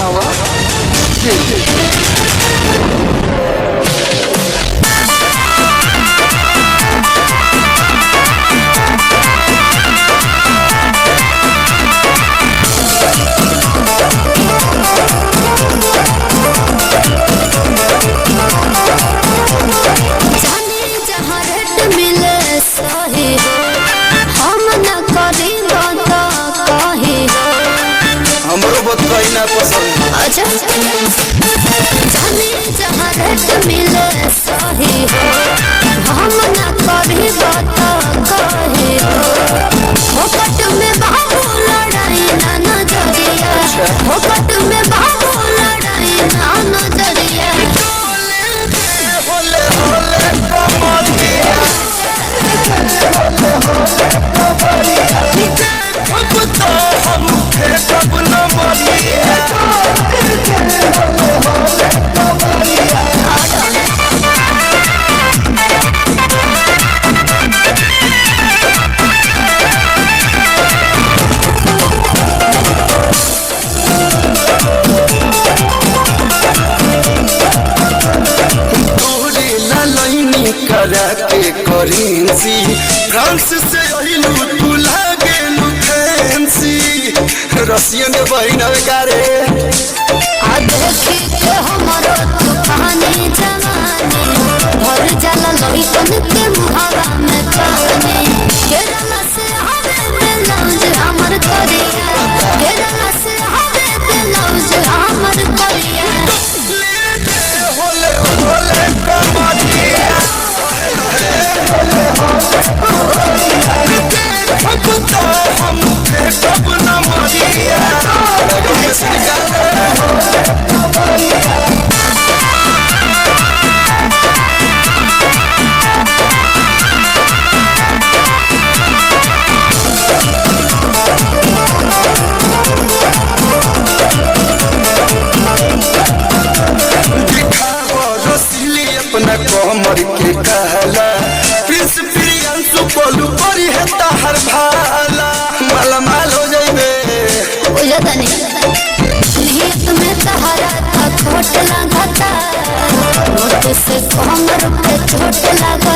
आवा हमरो बात कहीं ना पसंद। अच्छा जाने जहाँ रेट मिले सही हो हम ना कभी बात कहे हो कट में बाबू लड़ाई ना नजरिया हो कट में बाबू लड़ाई ना नजरिया होले होले कमरिया अब तो हम कब न मरिए के करेंसी फ्रांस से अहिलू तू लागेलू फैंसी रसियन बहिन गारे आ देखी के हमरो तूफानी जवानी भर जाला लइकन के मुहावा में पानी केरला से हवे ब्लाउज हमर करिया केरला से हवे ब्लाउज हमर करिया होले होले कमरिया अब तो हम कब न मरिए अपना कमर के कहला प्रिंस प्रियांशु बोलू परी है ताहर भाला माला माल हो जाइबे बुझता नहीं तुम्हें सहारा था खोट लागता मुझसे कमर पे चोट लगा